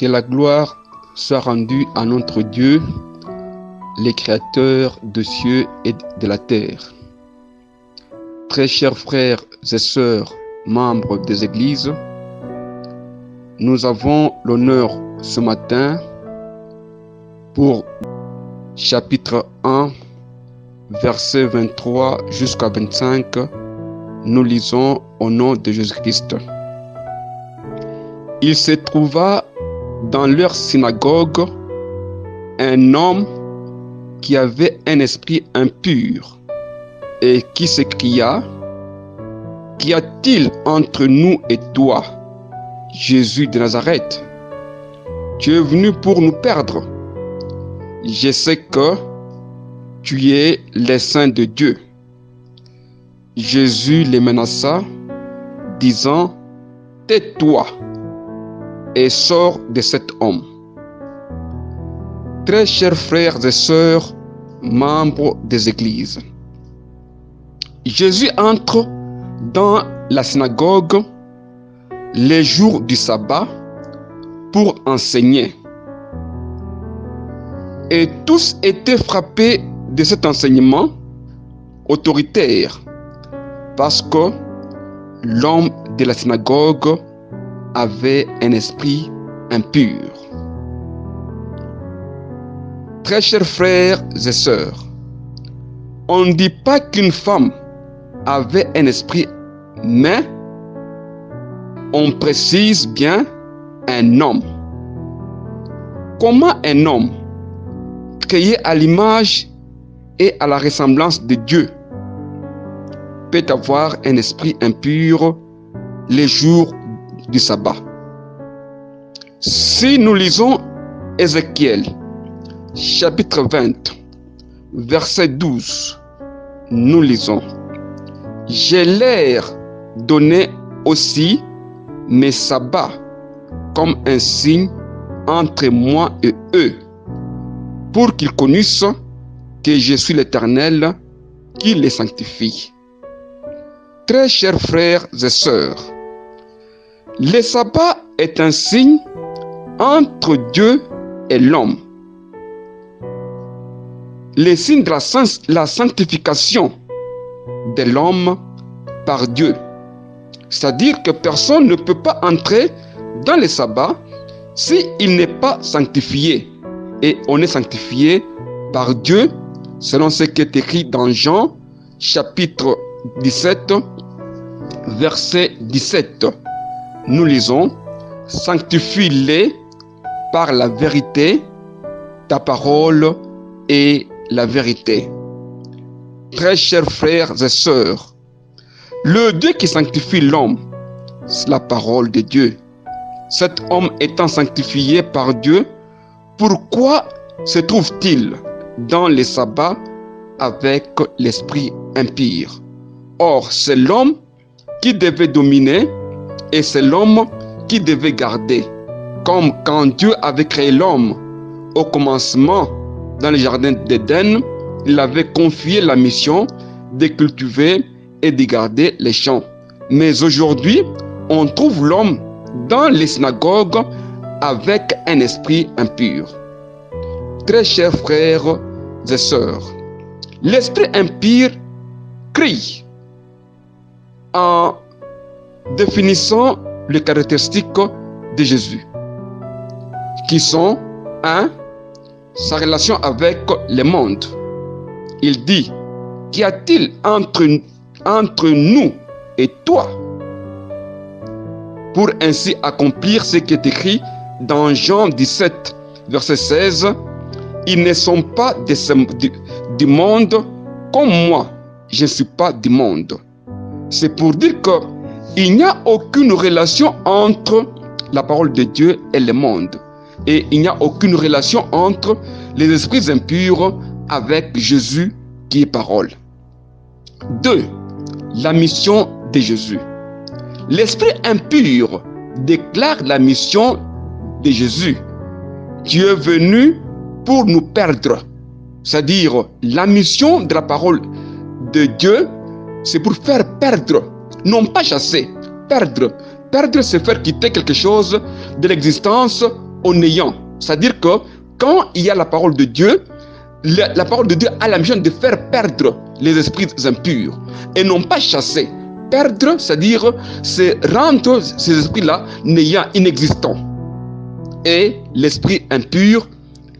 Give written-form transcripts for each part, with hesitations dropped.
Que la gloire soit rendue à notre Dieu, le Créateur des cieux et de la terre. Très chers frères et sœurs, membres des églises, nous avons l'honneur ce matin pour chapitre 1, versets 23 jusqu'à 25, nous lisons au nom de Jésus-Christ. Il se trouva dans leur synagogue un homme qui avait un esprit impur et qui s'écria: Qu'y a-t-il entre nous et toi, Jésus de Nazareth? Tu es venu pour nous perdre. Je sais que tu es le Saint de Dieu. Jésus les menaça, disant: Tais-toi et sors de cet homme. Très chers frères et sœurs, membres des églises, Jésus entre dans la synagogue les jours du sabbat pour enseigner. Et tous étaient frappés de cet enseignement autoritaire parce que l'homme de la synagogue avait un esprit impur. Très chers frères et sœurs, on ne dit pas qu'une femme avait un esprit, mais on précise bien un homme. Comment un homme, créé à l'image et à la ressemblance de Dieu, peut avoir un esprit impur les jours du sabbat? Si nous lisons Ézéchiel, chapitre 20, verset 12, nous lisons: Je leur donnais aussi mes sabbats comme un signe entre moi et eux, pour qu'ils connaissent que je suis l'Éternel qui les sanctifie. Très chers frères et sœurs, le sabbat est un signe entre Dieu et l'homme. Le signe de la sanctification de l'homme par Dieu. C'est-à-dire que personne ne peut pas entrer dans le sabbat s'il n'est pas sanctifié. Et on est sanctifié par Dieu, selon ce qui est écrit dans Jean, chapitre 17, verset 17. Nous lisons: Sanctifie-les par la vérité, ta parole est la vérité. Très chers frères et sœurs, le Dieu qui sanctifie l'homme, c'est la parole de Dieu. Cet homme étant sanctifié par Dieu, pourquoi se trouve-t-il dans les sabbats avec l'esprit impur? Or, c'est l'homme qui devait dominer et c'est l'homme qui devait garder. Comme quand Dieu avait créé l'homme au commencement dans le jardin d'Éden, il avait confié la mission de cultiver et de garder les champs. Mais aujourd'hui, on trouve l'homme dans les synagogues avec un esprit impur. Très chers frères et sœurs, l'esprit impur crie en définissant les caractéristiques de Jésus, qui sont 1. Sa relation avec le monde. Il dit: Qu'y a-t-il entre nous et toi? Pour ainsi accomplir ce qui est écrit dans Jean 17, verset 16, Ils ne sont pas du monde comme moi, je ne suis pas du monde. C'est pour dire qu'il n'y a aucune relation entre la parole de Dieu et le monde. Et il n'y a aucune relation entre les esprits impurs avec Jésus qui est parole. 2. La mission de Jésus. L'esprit impur déclare la mission de Jésus. Tu es venu pour nous perdre. C'est-à-dire, la mission de la parole de Dieu, c'est pour faire perdre, non pas chasser, perdre. Perdre, c'est faire quitter quelque chose de l'existence au néant. C'est-à-dire que quand il y a la parole de Dieu, la parole de Dieu a la mission de faire perdre les esprits impurs et non pas chasser. Perdre, c'est-à-dire c'est rendre ces esprits-là néants, inexistants. Et l'esprit impur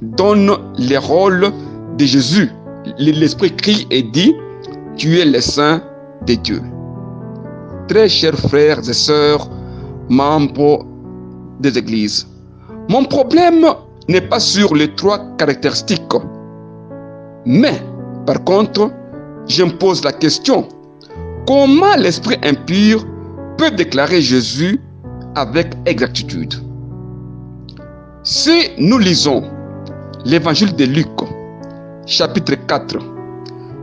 donne les rôles de Jésus. L'esprit crie et dit: tu es le Saint de Dieu. Très chers frères et sœurs, membres des églises, mon problème n'est pas sur les 3 caractéristiques, mais par contre, je me pose la question: comment l'esprit impur peut déclarer Jésus avec exactitude? Si nous lisons l'évangile de Luc, chapitre 4,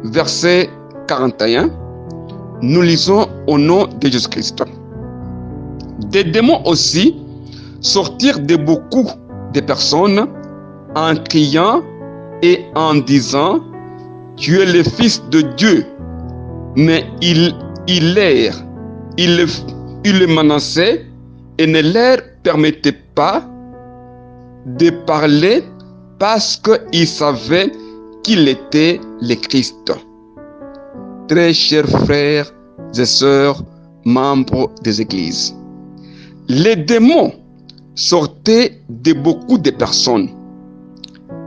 verset 41, nous lisons au nom de Jésus-Christ. Des démons aussi sortirent de beaucoup de personnes en criant et en disant: tu es le Fils de Dieu. Mais il les menaçait et ne leur permettait pas de parler parce qu'ils savaient qu'il était le Christ. Très chers frères et sœurs, membres des églises, les démons sortaient de beaucoup de personnes.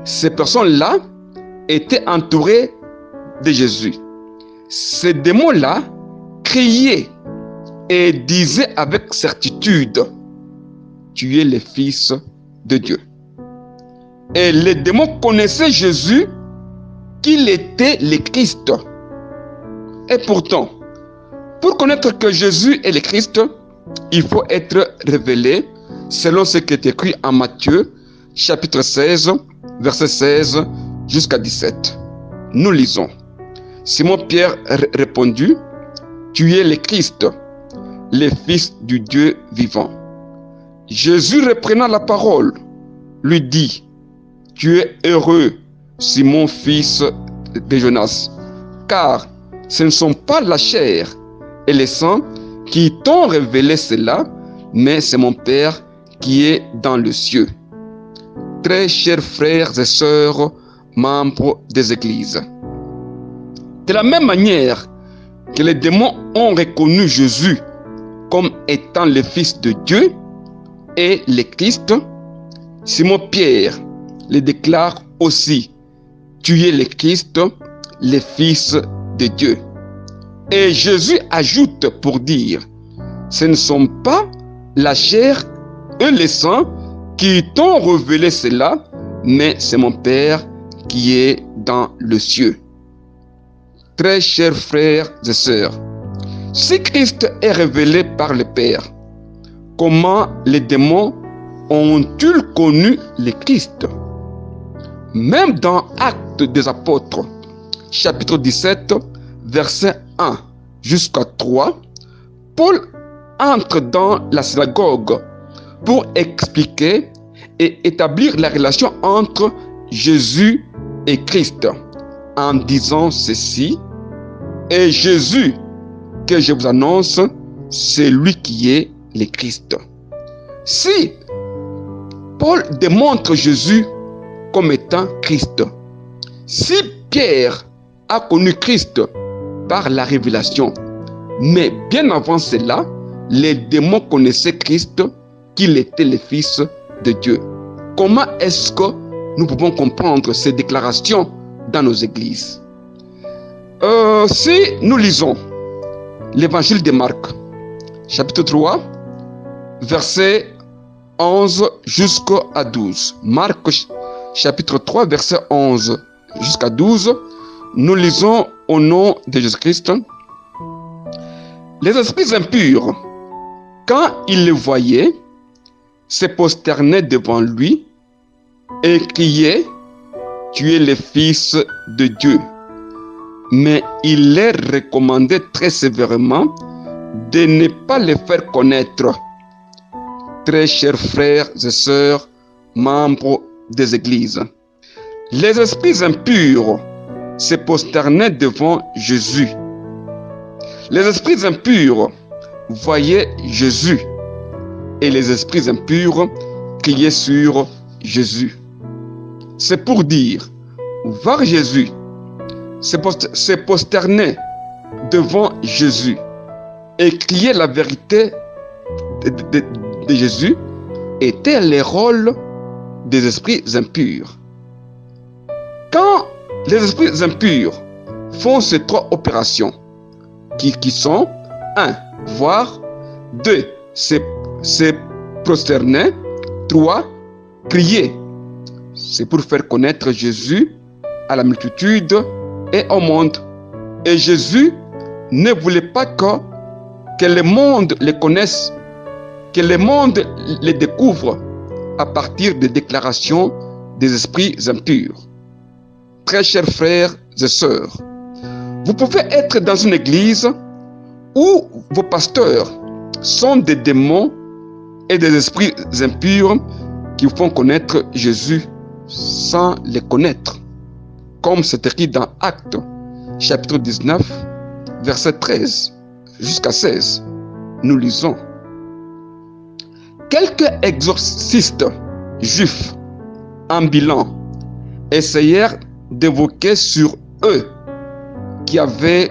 Ces personnes-là étaient entourées de Jésus. Ces démons-là criaient et disaient avec certitude: tu es le Fils de Dieu. Et les démons connaissaient Jésus, qu'il était le Christ. Et pourtant, pour connaître que Jésus est le Christ, il faut être révélé selon ce qui est écrit en Matthieu, chapitre 16, verset 16 jusqu'à 17. Nous lisons. Simon-Pierre répondit: tu es le Christ, le Fils du Dieu vivant. Jésus, reprenant la parole, lui dit: tu es heureux, Simon, fils de Jonas, car ce ne sont pas la chair et le sang qui t'ont révélé cela, mais c'est mon Père qui est dans le ciel. Très chers frères et sœurs, membres des églises, de la même manière que les démons ont reconnu Jésus comme étant le Fils de Dieu et le Christ, Simon-Pierre le déclare aussi: tu es le Christ, le Fils de Dieu. Et Jésus ajoute pour dire: ce ne sont pas la chair et le sang qui t'ont révélé cela, mais c'est mon Père qui est dans le ciel. Très chers frères et sœurs, si Christ est révélé par le Père, comment les démons ont-ils connu le Christ? Même dans Actes des Apôtres, chapitre 17, verset 1 jusqu'à 3, Paul entre dans la synagogue pour expliquer et établir la relation entre Jésus et Christ, en disant ceci: et Jésus que je vous annonce, c'est lui qui est le Christ. Si Paul démontre Jésus comme étant Christ, si Pierre a connu Christ par la révélation, mais bien avant cela, les démons connaissaient Christ, qu'il était le Fils de Dieu. Comment est-ce que nous pouvons comprendre ces déclarations dans nos églises? Si nous lisons l'évangile de Marc, chapitre 3, verset 11 jusqu'à 12. Marc, chapitre 3, verset 11 jusqu'à 12, nous lisons au nom de Jésus-Christ. Les esprits impurs, quand ils le voyaient, se prosternaient devant lui et criaient: tu es le Fils de Dieu. Mais il leur recommandait très sévèrement de ne pas le faire connaître. Très chers frères et sœurs, membres des églises, les esprits impurs se prosternaient devant Jésus. Les esprits impurs voyaient Jésus et les esprits impurs crier sur Jésus. C'est pour dire, voir Jésus, se prosterner devant Jésus et crier la vérité de Jésus étaient les rôles des esprits impurs. Quand les esprits impurs font ces trois opérations, qui sont 1. Voir, 2. Se prosterner, 3. Crier. C'est pour faire connaître Jésus à la multitude et au monde. Et Jésus ne voulait pas que le monde les connaisse, que le monde les découvre à partir des déclarations des esprits impurs. Très chers frères et sœurs, vous pouvez être dans une église où vos pasteurs sont des démons et des esprits impurs qui font connaître Jésus sans les connaître. Comme c'est écrit dans Actes, chapitre 19, verset 13 jusqu'à 16. Nous lisons. Quelques exorcistes juifs ambulants essayèrent d'évoquer sur eux qui avaient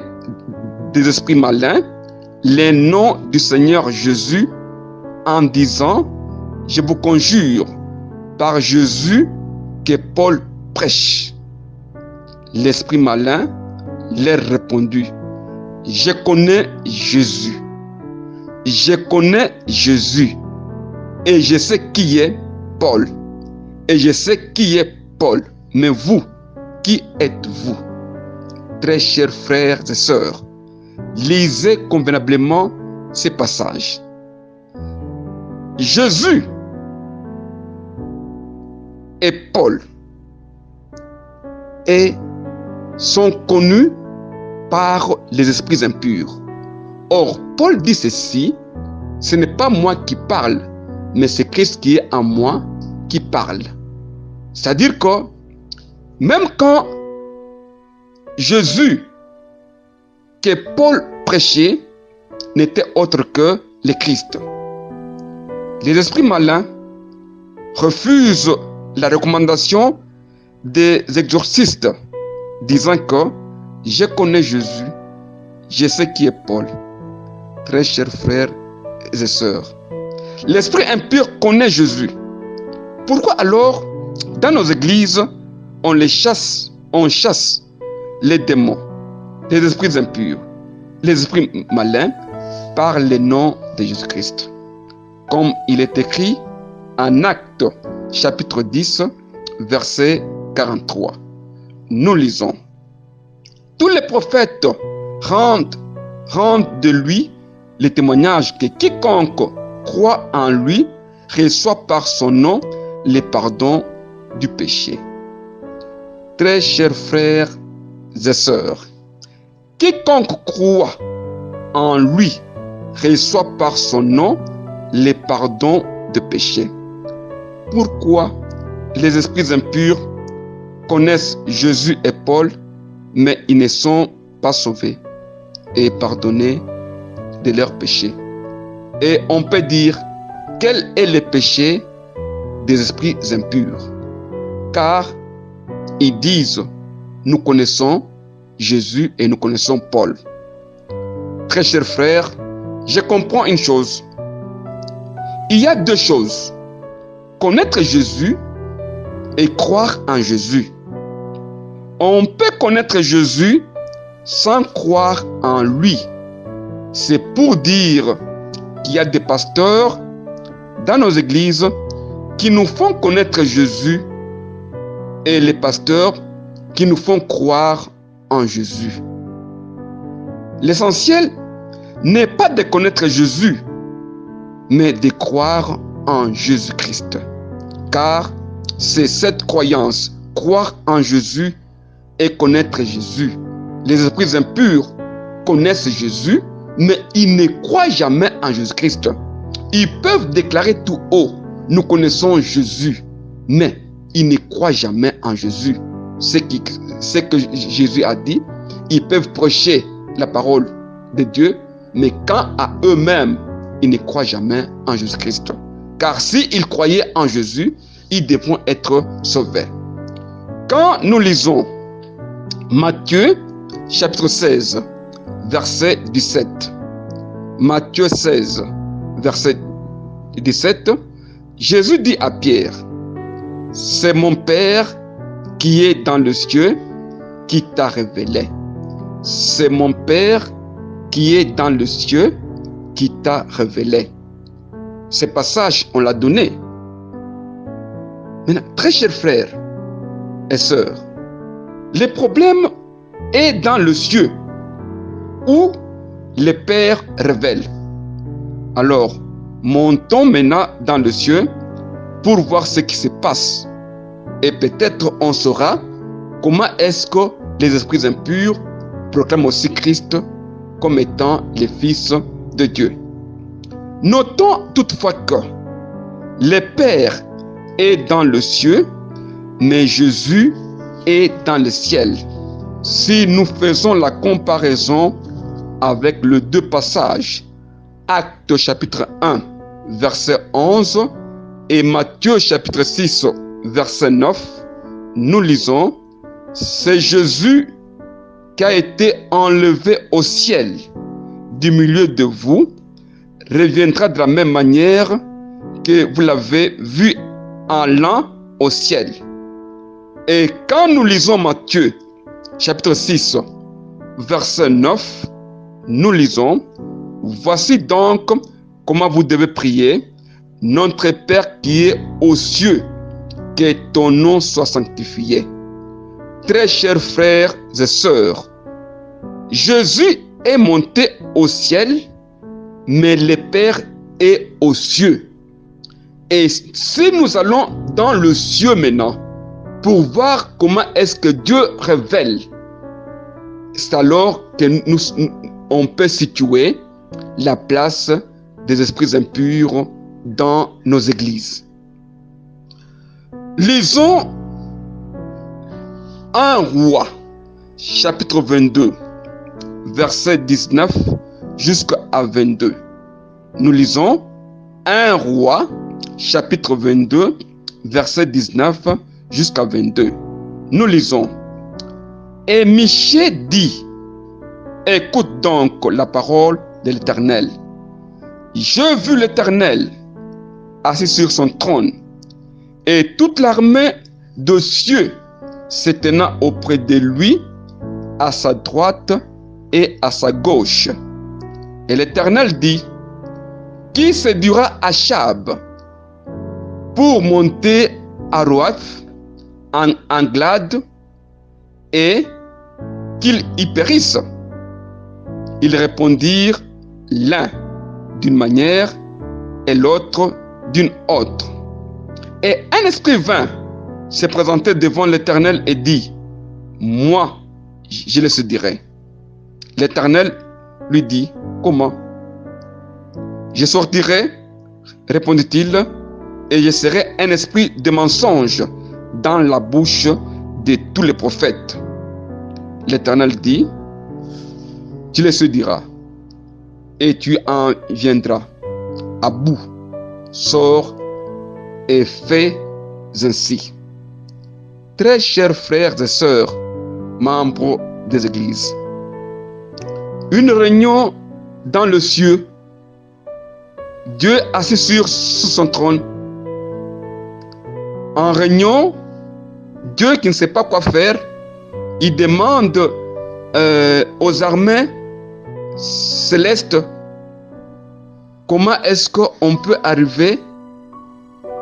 des esprits malins les noms du Seigneur Jésus en disant: je vous conjure par Jésus que Paul prêche. L'esprit malin leur répondit: je connais Jésus. Je connais Jésus. Et je sais qui est Paul. Et je sais qui est Paul. Mais vous, qui êtes-vous? Très chers frères et sœurs, lisez convenablement ces passages. Jésus et Paul sont connus par les esprits impurs. Or, Paul dit ceci: ce n'est pas moi qui parle, mais c'est Christ qui est en moi qui parle. C'est-à-dire que même quand Jésus que Paul prêchait n'était autre que le Christ. Les esprits malins refusent la recommandation des exorcistes, disant que je connais Jésus, je sais qui est Paul. Très chers frères et sœurs, l'esprit impur connaît Jésus. Pourquoi alors, dans nos églises, on chasse les démons, les esprits impurs, les esprits malins, par le nom de Jésus-Christ? Comme il est écrit en Actes, chapitre 10, verset 43. Nous lisons. Tous les prophètes rendent de lui le témoignage que quiconque croit en lui reçoit par son nom le pardon du péché. Très chers frères et sœurs, quiconque croit en lui reçoit par son nom le pardon de péché. Pourquoi les esprits impurs connaissent Jésus et Paul, mais ils ne sont pas sauvés et pardonnés de leurs péchés? Et on peut dire, quel est le péché des esprits impurs? Car ils disent, nous connaissons Jésus et nous connaissons Paul. Très chers frères, je comprends une chose. Il y a deux choses: connaître Jésus et croire en Jésus. On peut connaître Jésus sans croire en lui. C'est pour dire qu'il y a des pasteurs dans nos églises qui nous font connaître Jésus et les pasteurs qui nous font croire en Jésus. L'essentiel n'est pas de connaître Jésus, mais de croire en Jésus-Christ. Car c'est cette croyance, croire en Jésus et connaître Jésus. Les esprits impurs connaissent Jésus, mais ils ne croient jamais en Jésus-Christ. Ils peuvent déclarer tout haut, nous connaissons Jésus, mais ils ne croient jamais en Jésus. C'est que Jésus a dit, ils peuvent prêcher la parole de Dieu, mais quand à eux-mêmes, ils ne croient jamais en Jésus-Christ. car s'ils croyaient en Jésus, ils devront être sauvés. Quand nous lisons Matthieu chapitre 16, verset 17, Matthieu 16, verset 17, Jésus dit à Pierre, « C'est mon Père qui est dans le ciel qui t'a révélé. C'est mon Père qui est dans le ciel qui t'a révélé. » Ce passage, on l'a donné. Maintenant, très chers frères et sœurs, le problème est dans le ciel où le Père révèle. Alors, montons maintenant dans le ciel pour voir ce qui se passe. Et peut-être on saura comment est-ce que les esprits impurs proclament aussi Christ comme étant le Fils de Dieu. Notons toutefois que le Père est dans le ciel, mais Jésus est dans le ciel. Si nous faisons la comparaison avec les deux passages, Actes chapitre 1, verset 11 et Matthieu chapitre 6, verset 9, nous lisons, « C'est Jésus qui a été enlevé au ciel du milieu de vous, reviendra de la même manière que vous l'avez vu allant au ciel. » Et quand nous lisons Matthieu chapitre 6, verset 9, nous lisons, « Voici donc comment vous devez prier, notre Père qui est aux cieux, que ton nom soit sanctifié. » Très chers frères et sœurs, Jésus est monté au ciel, mais le Père est aux cieux. Et si nous allons dans le ciel maintenant, pour voir comment est-ce que Dieu révèle, c'est alors que on peut situer la place des esprits impurs dans nos églises. Lisons 1 Roi, chapitre 22, verset 19 jusqu'à 22. Nous lisons 1 Roi, chapitre 22, verset 19 jusqu'à 22. Nous lisons. Et Michée dit, « Écoute donc la parole de l'Éternel. J'ai vu l'Éternel assis sur son trône, et toute l'armée de cieux se tenant auprès de lui, à sa droite et à sa gauche. Et l'Éternel dit, « Qui séduira Achab pour monter à Roath en Glade et qu'il y périsse? » Ils répondirent l'un d'une manière et l'autre d'une autre. Et un esprit vint se présenter devant l'Éternel et dit, « Moi, je le séduirai. » L'Éternel lui dit, « Comment? » « Je sortirai, répondit-il, et je serai un esprit de mensonge dans la bouche de tous les prophètes. » L'Éternel dit, « Tu le séduiras, et tu en viendras à bout. Sors et fais ainsi. » Très chers frères et sœurs, membres des églises, une réunion dans le ciel, Dieu assis sur son trône. En réunion, Dieu qui ne sait pas quoi faire, il demande aux armées célestes comment est-ce qu'on peut arriver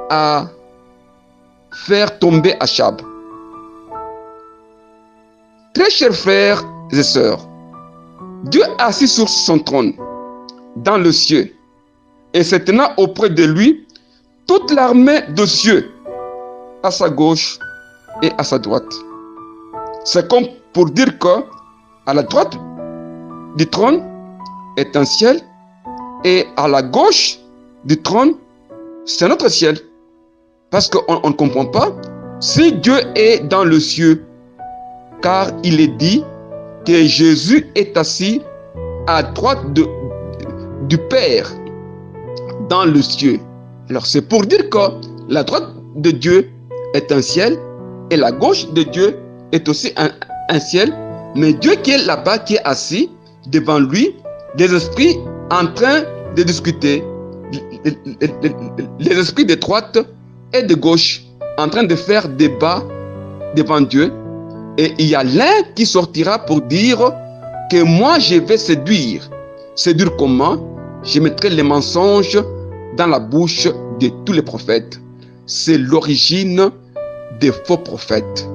à faire tomber Achab. Très chers frères et sœurs, Dieu assis sur son trône dans le ciel et se tenant auprès de lui toute l'armée de cieux à sa gauche et à sa droite. C'est comme pour dire que à la droite du trône est un ciel et à la gauche du trône c'est notre ciel. Parce qu'on ne comprend pas si Dieu est dans le ciel, car il est dit que Jésus est assis à droite du Père dans le ciel. Alors c'est pour dire que la droite de Dieu est un ciel et la gauche de Dieu est aussi un ciel. Mais Dieu qui est là-bas, qui est assis devant lui, des esprits en train de discuter, les esprits de droite et de gauche en train de faire débat devant Dieu. Et il y a l'un qui sortira pour dire que moi je vais séduire. Séduire comment? Je mettrai les mensonges dans la bouche de tous les prophètes. C'est l'origine des faux prophètes,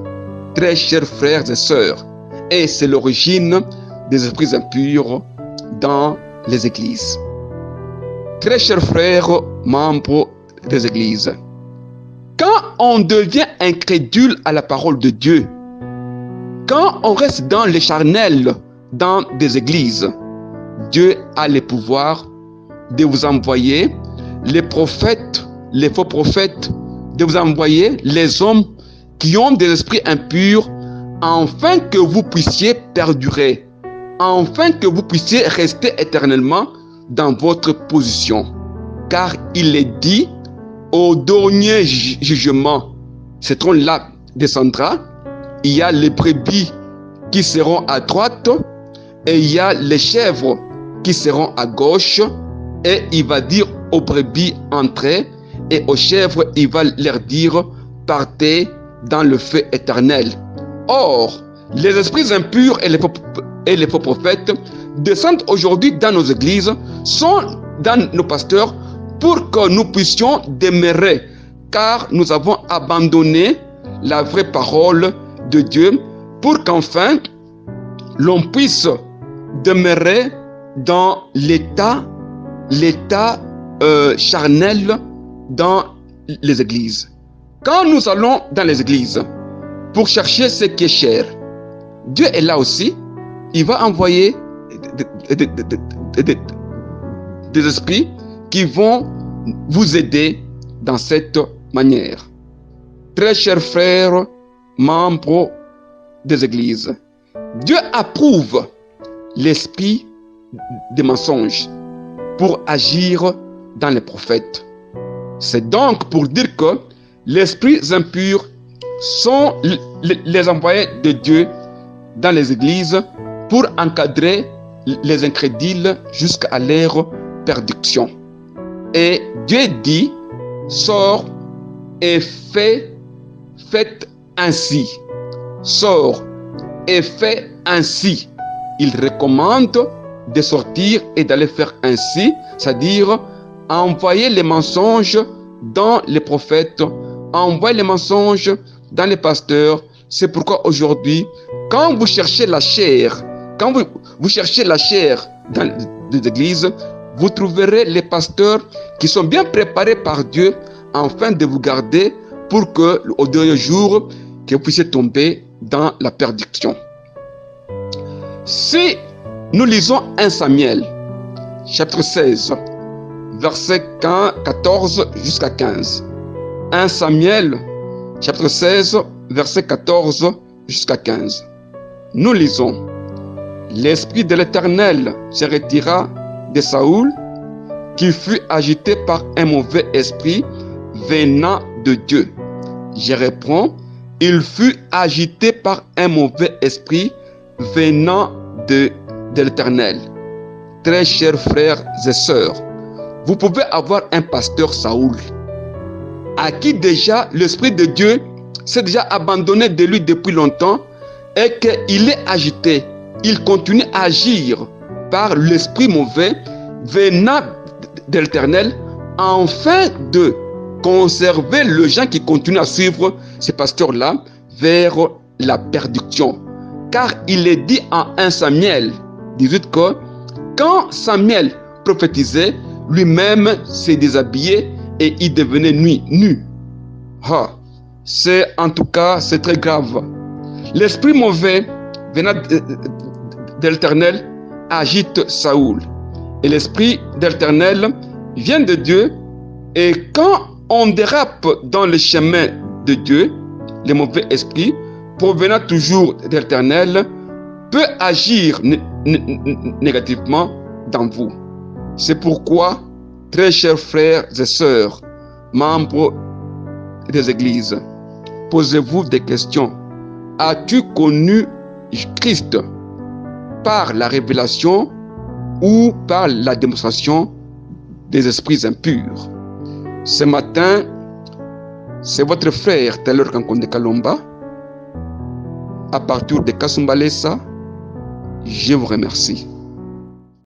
très chers frères et sœurs. Et c'est l'origine des esprits impurs dans les églises. Très chers frères, membres des églises, quand on devient incrédule à la parole de Dieu, quand on reste dans les charnels, dans des églises, Dieu a le pouvoir de vous envoyer les prophètes, les faux prophètes, de vous envoyer les hommes qui ont des esprits impurs, afin que vous puissiez perdurer, afin que vous puissiez rester éternellement dans votre position. Car il est dit, au dernier jugement, ce trône-là descendra, il y a les brebis qui seront à droite, et il y a les chèvres qui seront à gauche, et il va dire aux brebis, entrez, et aux chèvres, il va leur dire, partez dans le feu éternel. Or, les esprits impurs et les faux prophètes descendent aujourd'hui dans nos églises, sont dans nos pasteurs, pour que nous puissions demeurer, car nous avons abandonné la vraie parole de Dieu, pour qu'enfin l'on puisse demeurer dans l'état charnel dans les églises. Quand nous allons dans les églises pour chercher ce qui est cher, Dieu est là aussi. Il va envoyer des esprits qui vont vous aider dans cette manière. Très chers frères, membres des églises, Dieu approuve l'esprit des mensonges pour agir dans les prophètes. C'est donc pour dire que les esprits impurs sont les envoyés de Dieu dans les églises pour encadrer les incrédules jusqu'à leur perdition. Et Dieu dit, sors et faites ainsi. Sors et fais ainsi. Il recommande de sortir et d'aller faire ainsi, c'est-à-dire envoyer les mensonges dans les prophètes, envoyer les mensonges dans les pasteurs. C'est pourquoi aujourd'hui, quand vous cherchez la chair, quand vous cherchez la chair dans les églises, vous trouverez les pasteurs qui sont bien préparés par Dieu afin de vous garder pour que, au dernier jour, que vous puissiez tomber dans la perdition. Si nous lisons 1 Samuel, chapitre 16, versets 14 jusqu'à 15. 1 Samuel, chapitre 16, versets 14 jusqu'à 15. Nous lisons, l'Esprit de l'Éternel se retira de Saoul, qui fut agité par un mauvais esprit venant de Dieu. Je reprends, il fut agité par un mauvais esprit venant de l'Éternel. Très chers frères et sœurs, vous pouvez avoir un pasteur Saoul, à qui déjà l'Esprit de Dieu s'est déjà abandonné de lui depuis longtemps et qu'il est agité. Il continue à agir par l'esprit mauvais venant de l'Éternel afin de conserver les gens qui continuent à suivre ces pasteurs-là vers la perdition. Car il est dit en 1 Samuel 18 que quand Samuel prophétisait, lui-même s'est déshabillé et il devenait nu. C'est en tout cas, c'est très grave. L'esprit mauvais venant de l'Éternel agite Saoul. Et l'esprit de l'Éternel vient de Dieu. Et quand on dérape dans le chemin de Dieu, les mauvais esprits, provenant toujours de l'Éternel, peut agir négativement dans vous. C'est pourquoi, très chers frères et sœurs, membres des églises, posez-vous des questions. As-tu connu Christ par la révélation ou par la démonstration des esprits impurs? Ce matin, c'est votre frère Taylor Kankonde Kalomba, à partir de Kasumbalesa. Je vous remercie.